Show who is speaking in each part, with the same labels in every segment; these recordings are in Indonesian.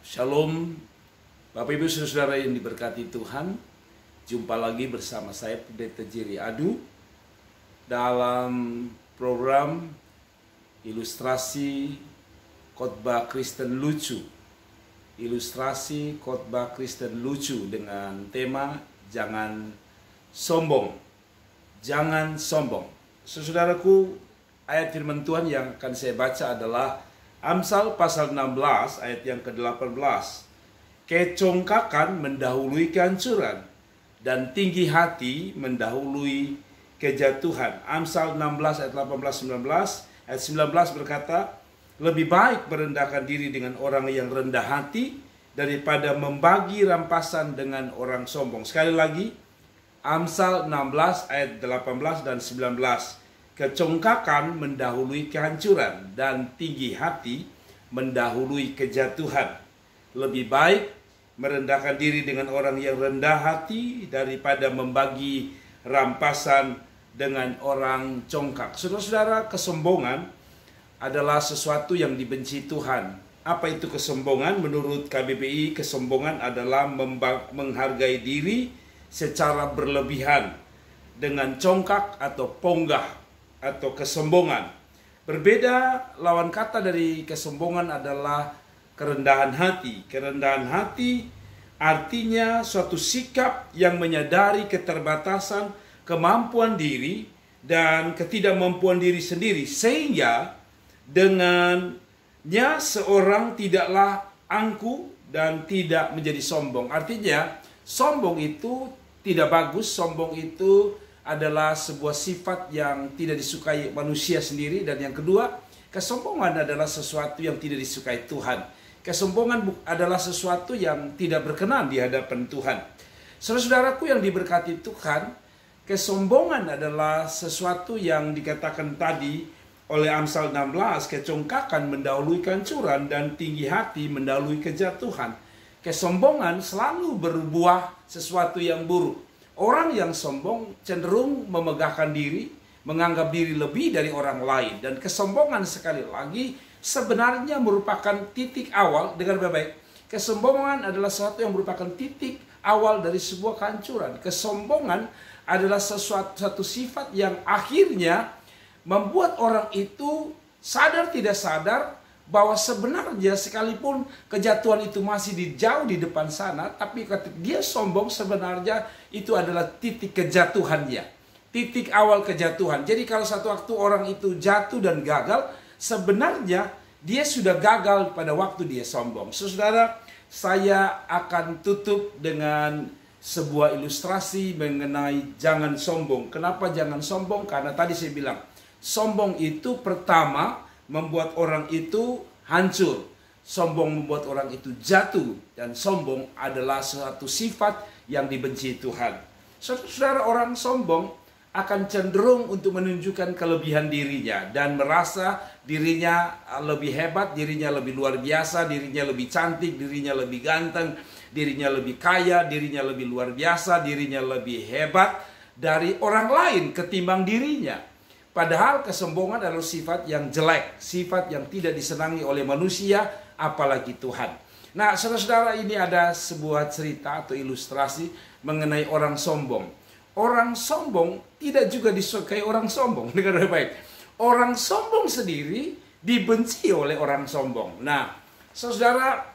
Speaker 1: Shalom, Bapak Ibu Saudara yang diberkati Tuhan. Jumpa lagi bersama saya Pendeta Jerry Adu dalam program ilustrasi khotbah Kristen lucu. Ilustrasi khotbah Kristen lucu dengan tema jangan sombong. Jangan sombong. Saudaraku, ayat firman Tuhan yang akan saya baca adalah Amsal pasal 16 ayat yang ke-18. Kecongkakan mendahului kehancuran dan tinggi hati mendahului kejatuhan. Amsal 16 ayat 18-19. Ayat 19 berkata, lebih baik merendahkan diri dengan orang yang rendah hati daripada membagi rampasan dengan orang sombong. Sekali lagi, Amsal 16 ayat 18 dan 19. Kecongkakan mendahului kehancuran dan tinggi hati mendahului kejatuhan. Lebih baik merendahkan diri dengan orang yang rendah hati daripada membagi rampasan dengan orang congkak. Saudara-saudara, kesombongan adalah sesuatu yang dibenci Tuhan. Apa itu kesombongan? Menurut KBBI, kesombongan adalah menghargai diri secara berlebihan dengan congkak atau ponggah atau kesombongan. Berbeda, lawan kata dari kesombongan adalah kerendahan hati. Kerendahan hati artinya suatu sikap yang menyadari keterbatasan kemampuan diri dan ketidakmampuan diri sendiri, sehingga dengannya seorang tidaklah angkuh dan tidak menjadi sombong. Artinya, sombong itu tidak bagus, sombong itu adalah sebuah sifat yang tidak disukai manusia sendiri. Dan yang kedua, kesombongan adalah sesuatu yang tidak disukai Tuhan. Kesombongan adalah sesuatu yang tidak berkenan di hadapan Tuhan. Saudara-saudaraku yang diberkati Tuhan, kesombongan adalah sesuatu yang dikatakan tadi oleh Amsal 16, kecongkakan mendahului kehancuran dan tinggi hati mendahului kejatuhan. Kesombongan selalu berbuah sesuatu yang buruk. Orang yang sombong cenderung memegahkan diri, menganggap diri lebih dari orang lain. Dan kesombongan sekali lagi sebenarnya merupakan titik awal, dengar baik-baik. Kesombongan adalah sesuatu yang merupakan titik awal dari sebuah kehancuran. Kesombongan adalah satu sifat yang akhirnya membuat orang itu sadar tidak sadar bahwa sebenarnya sekalipun kejatuhan itu masih jauh di depan sana, tapi ketika dia sombong sebenarnya itu adalah titik kejatuhannya, titik awal kejatuhan. Jadi kalau satu waktu orang itu jatuh dan gagal, sebenarnya dia sudah gagal pada waktu dia sombong. Saudara, saya akan tutup dengan sebuah ilustrasi mengenai jangan sombong. Kenapa jangan sombong? Karena tadi saya bilang, sombong itu pertama membuat orang itu hancur. Sombong membuat orang itu jatuh. Dan sombong adalah suatu sifat yang dibenci Tuhan. Saudara, orang sombong akan cenderung untuk menunjukkan kelebihan dirinya dan merasa dirinya lebih hebat, dirinya lebih luar biasa, dirinya lebih cantik, dirinya lebih ganteng, dirinya lebih kaya, dirinya lebih luar biasa, dirinya lebih hebat dari orang lain ketimbang dirinya. Padahal kesombongan adalah sifat yang jelek, sifat yang tidak disenangi oleh manusia, apalagi Tuhan. Nah, saudara-saudara, ini ada sebuah cerita atau ilustrasi mengenai orang sombong. Orang sombong tidak juga disukai orang sombong. Dengar baik. Orang sombong sendiri dibenci oleh orang sombong. Nah, saudara,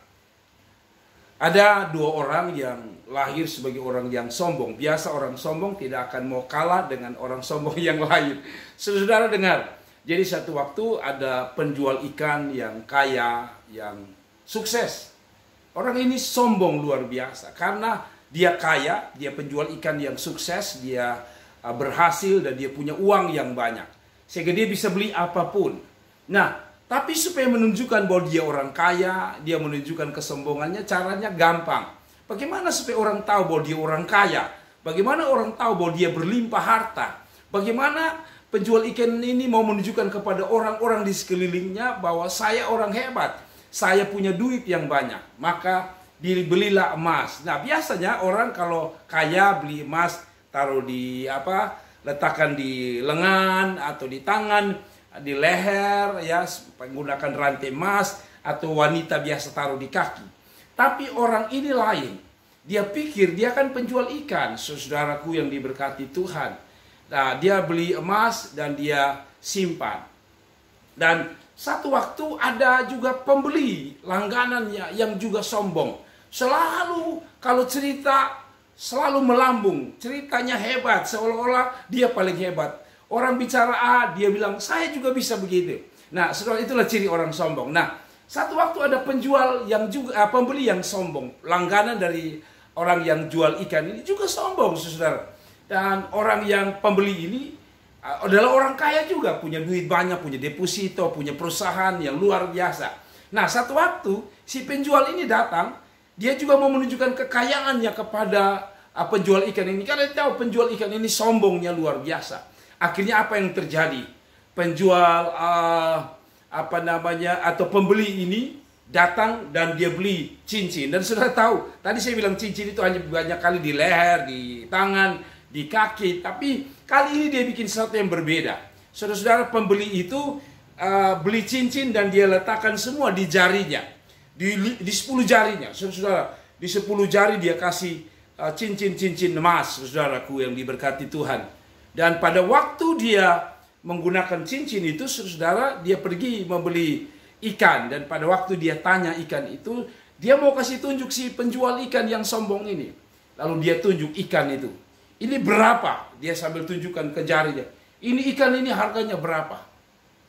Speaker 1: ada dua orang yang lahir sebagai orang yang sombong. Biasa orang sombong tidak akan mau kalah dengan orang sombong yang lain. Saudara dengar, jadi satu waktu ada penjual ikan yang kaya, yang sukses. Orang ini sombong luar biasa karena dia kaya, dia penjual ikan yang sukses, dia berhasil dan dia punya uang yang banyak. Sehingga dia bisa beli apapun. Nah, tapi supaya menunjukkan bahwa dia orang kaya, dia menunjukkan kesombongannya, caranya gampang. Bagaimana supaya orang tahu bahwa dia orang kaya? Bagaimana orang tahu bahwa dia berlimpah harta? Bagaimana penjual ikan ini mau menunjukkan kepada orang-orang di sekelilingnya bahwa saya orang hebat, saya punya duit yang banyak, maka belilah emas. Nah, biasanya orang kalau kaya beli emas, taruh di letakkan di lengan atau di tangan, di leher, ya, menggunakan rantai emas, atau wanita biasa taruh di kaki. Tapi orang ini lain. Dia pikir dia kan penjual ikan, saudaraku yang diberkati Tuhan. Nah, dia beli emas dan dia simpan. Dan satu waktu ada juga pembeli langganannya yang juga sombong. Selalu kalau cerita selalu melambung, ceritanya hebat, seolah-olah dia paling hebat. Orang bicara A, dia bilang saya juga bisa begitu. Nah, saudara, itulah ciri orang sombong. Nah, satu waktu ada penjual yang juga pembeli yang sombong, langganan dari orang yang jual ikan ini juga sombong, saudara. Dan orang yang pembeli ini adalah orang kaya juga, punya duit banyak, punya deposito, punya perusahaan yang luar biasa. Nah, satu waktu si penjual ini datang, dia juga mau menunjukkan kekayaannya kepada penjual ikan ini. Karena dia tahu penjual ikan ini sombongnya luar biasa. Akhirnya apa yang terjadi? Penjual atau pembeli ini datang dan dia beli cincin. Dan sudah tahu, tadi saya bilang cincin itu hanya banyak kali di leher, di tangan, di kaki. Tapi kali ini dia bikin sesuatu yang berbeda. Saudara-saudara, pembeli itu beli cincin dan dia letakkan semua di jarinya. Di 10 jarinya. Saudara-saudara, di 10 jari dia kasih cincin-cincin emas, saudaraku yang diberkati Tuhan. Dan pada waktu dia menggunakan cincin itu, saudara, dia pergi membeli ikan. Dan pada waktu dia tanya ikan itu, dia mau kasih tunjuk si penjual ikan yang sombong ini. Lalu dia tunjuk ikan itu. Ini berapa? Dia sambil tunjukkan ke jarinya. Ini ikan ini harganya berapa?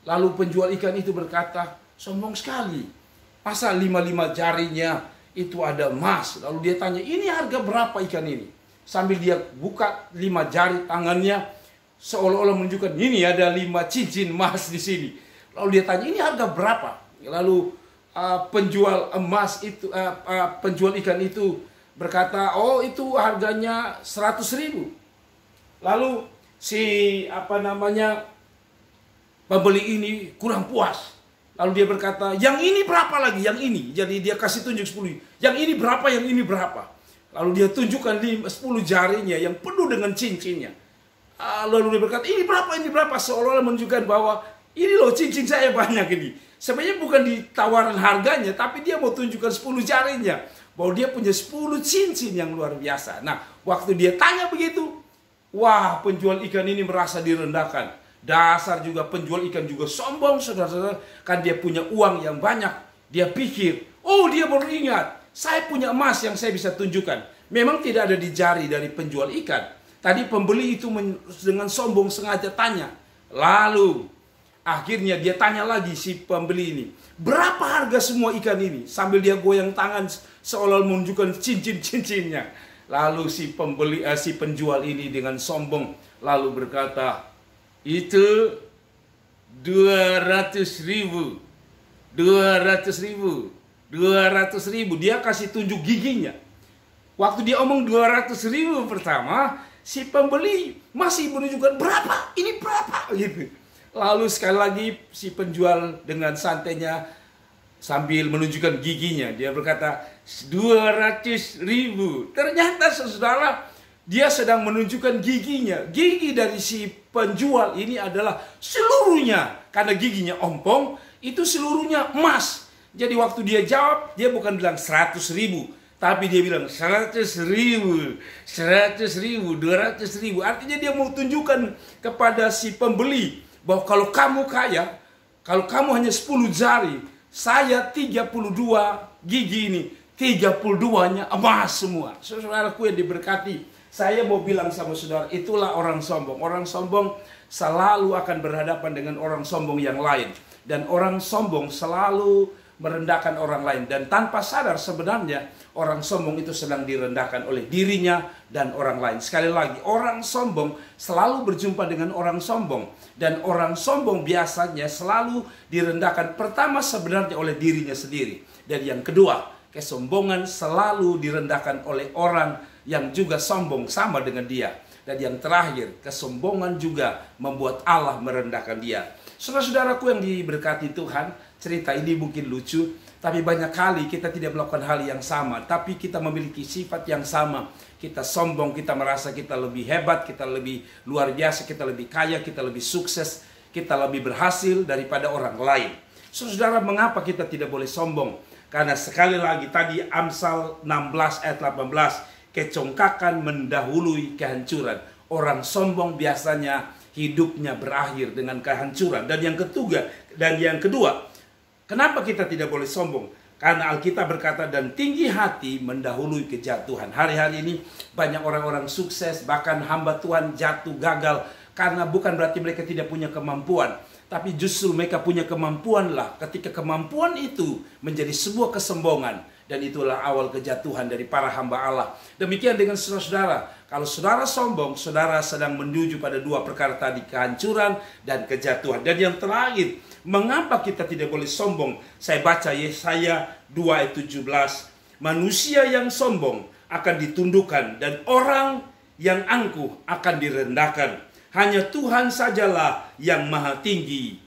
Speaker 1: Lalu penjual ikan itu berkata, sombong sekali. Masa 5 jarinya itu ada emas? Lalu dia tanya, ini harga berapa ikan ini? Sambil dia buka 5 jari tangannya, seolah-olah menunjukkan ini ada 5 cincin emas di sini. Lalu dia tanya, ini harga berapa? Lalu penjual emas itu, penjual ikan itu berkata, oh itu harganya 100.000. Lalu si pembeli ini kurang puas. Lalu dia berkata, yang ini berapa lagi? Yang ini. Jadi dia kasih tunjuk 10. Yang ini berapa? Yang ini berapa? Lalu dia tunjukkan 10 jarinya yang penuh dengan cincinnya. Lalu dia berkata, ini berapa, ini berapa? Seolah-olah menunjukkan bahwa ini loh cincin saya banyak ini. Sebenarnya bukan di tawaran harganya, tapi dia mau tunjukkan 10 jarinya. Bahwa dia punya 10 cincin yang luar biasa. Nah, waktu dia tanya begitu, wah, penjual ikan ini merasa direndahkan. Dasar juga penjual ikan juga sombong, saudara-saudara. Kan dia punya uang yang banyak. Dia pikir, oh dia baru ingat, saya punya emas yang saya bisa tunjukkan. Memang tidak ada di jari dari penjual ikan. Tadi pembeli itu dengan sombong sengaja tanya. Lalu akhirnya dia tanya lagi si pembeli ini, berapa harga semua ikan ini? Sambil dia goyang tangan seolah menunjukkan cincin-cincinnya. Lalu si penjual ini dengan sombong lalu berkata, itu 200.000. 200.000. 200.000. Dia kasih tunjuk giginya. Waktu dia omong 200.000 pertama, si pembeli masih menunjukkan berapa, ini berapa gitu. Lalu sekali lagi si penjual dengan santainya sambil menunjukkan giginya, dia berkata 200.000. Ternyata saudara, dia sedang menunjukkan giginya. Gigi dari si penjual ini adalah seluruhnya, karena giginya ompong, itu seluruhnya emas. Jadi waktu dia jawab, dia bukan bilang 100.000, tapi dia bilang 100.000, 100.000, 200.000. Artinya dia mau tunjukkan kepada si pembeli bahwa kalau kamu kaya, kalau kamu hanya 10 jari, saya 32 gigi ini, 32-nya emas semua. Saudaraku yang diberkati, saya mau bilang sama saudara, itulah orang sombong. Orang sombong selalu akan berhadapan dengan orang sombong yang lain. Dan orang sombong selalu merendahkan orang lain. Dan tanpa sadar sebenarnya orang sombong itu sedang direndahkan oleh dirinya dan orang lain. Sekali lagi, orang sombong selalu berjumpa dengan orang sombong. Dan orang sombong biasanya selalu direndahkan pertama sebenarnya oleh dirinya sendiri. Dan yang kedua, kesombongan selalu direndahkan oleh orang yang juga sombong sama dengan dia. Dan yang terakhir, kesombongan juga membuat Allah merendahkan dia. Saudara-saudaraku yang diberkati Tuhan, cerita ini mungkin lucu, tapi banyak kali kita tidak melakukan hal yang sama, tapi kita memiliki sifat yang sama. Kita sombong, kita merasa kita lebih hebat, kita lebih luar biasa, kita lebih kaya, kita lebih sukses, kita lebih berhasil daripada orang lain. Saudara, mengapa kita tidak boleh sombong? Karena sekali lagi tadi Amsal 16 ayat 18, kecongkakan mendahului kehancuran. Orang sombong biasanya hidupnya berakhir dengan kehancuran. Dan yang kedua, kenapa kita tidak boleh sombong? Karena Alkitab berkata, dan tinggi hati mendahului kejatuhan. Hari-hari ini banyak orang-orang sukses, bahkan hamba Tuhan jatuh, gagal. Karena bukan berarti mereka tidak punya kemampuan, tapi justru mereka punya kemampuan lah. Ketika kemampuan itu menjadi sebuah kesombongan, dan itulah awal kejatuhan dari para hamba Allah. Demikian dengan saudara-saudara. Kalau saudara sombong, saudara sedang menuju pada dua perkara tadi, kehancuran dan kejatuhan. Dan yang terakhir, mengapa kita tidak boleh sombong? Saya baca Yesaya 2 ayat 17. Manusia yang sombong akan ditundukkan dan orang yang angkuh akan direndahkan. Hanya Tuhan sajalah yang maha tinggi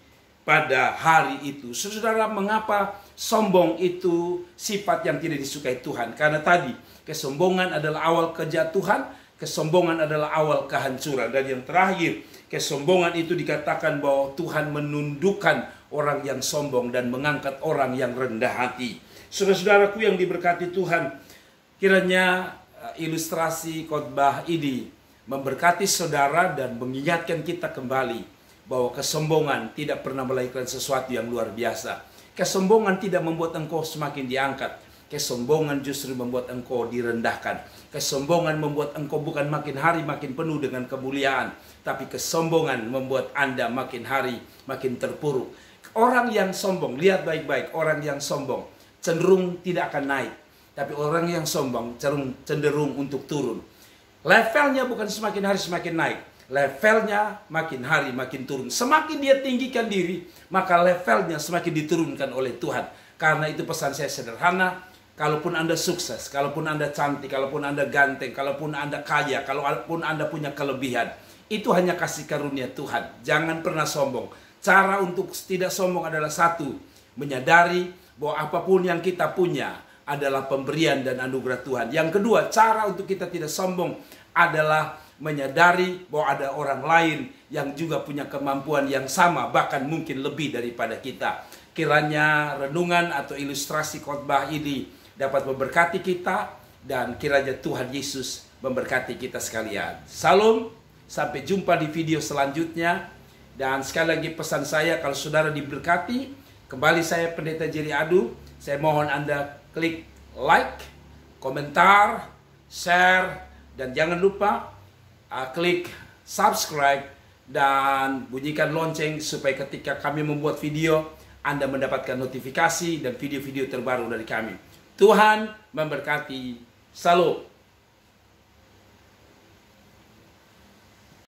Speaker 1: pada hari itu. Saudara, mengapa sombong itu sifat yang tidak disukai Tuhan? Karena tadi, kesombongan adalah awal kejatuhan, kesombongan adalah awal kehancuran. Dan yang terakhir, kesombongan itu dikatakan bahwa Tuhan menundukkan orang yang sombong dan mengangkat orang yang rendah hati. Saudara-saudaraku yang diberkati Tuhan, kiranya ilustrasi khotbah ini memberkati saudara dan mengingatkan kita kembali bahwa kesombongan tidak pernah melahirkan sesuatu yang luar biasa. Kesombongan tidak membuat engkau semakin diangkat. Kesombongan justru membuat engkau direndahkan. Kesombongan membuat engkau bukan makin hari makin penuh dengan kemuliaan, tapi kesombongan membuat Anda makin hari makin terpuruk. Orang yang sombong, lihat baik-baik, orang yang sombong cenderung tidak akan naik, tapi orang yang sombong cenderung untuk turun. Levelnya bukan semakin hari semakin naik, levelnya makin hari makin turun. Semakin dia tinggikan diri, maka levelnya semakin diturunkan oleh Tuhan. Karena itu pesan saya sederhana. Kalaupun Anda sukses, kalaupun Anda cantik, kalaupun Anda ganteng, kalaupun Anda kaya, kalaupun Anda punya kelebihan, itu hanya kasih karunia Tuhan. Jangan pernah sombong. Cara untuk tidak sombong adalah satu, menyadari bahwa apapun yang kita punya adalah pemberian dan anugerah Tuhan. Yang kedua, cara untuk kita tidak sombong adalah menyadari bahwa ada orang lain yang juga punya kemampuan yang sama, bahkan mungkin lebih daripada kita. Kiranya renungan atau ilustrasi khotbah ini dapat memberkati kita, dan kiranya Tuhan Yesus memberkati kita sekalian. Salam, sampai jumpa di video selanjutnya. Dan sekali lagi pesan saya, kalau saudara diberkati, kembali saya Pendeta Jerry Adu, saya mohon Anda klik like, komentar, share, dan jangan lupa klik subscribe dan bunyikan lonceng supaya ketika kami membuat video, Anda mendapatkan notifikasi dan video-video terbaru dari kami. Tuhan memberkati. Salam.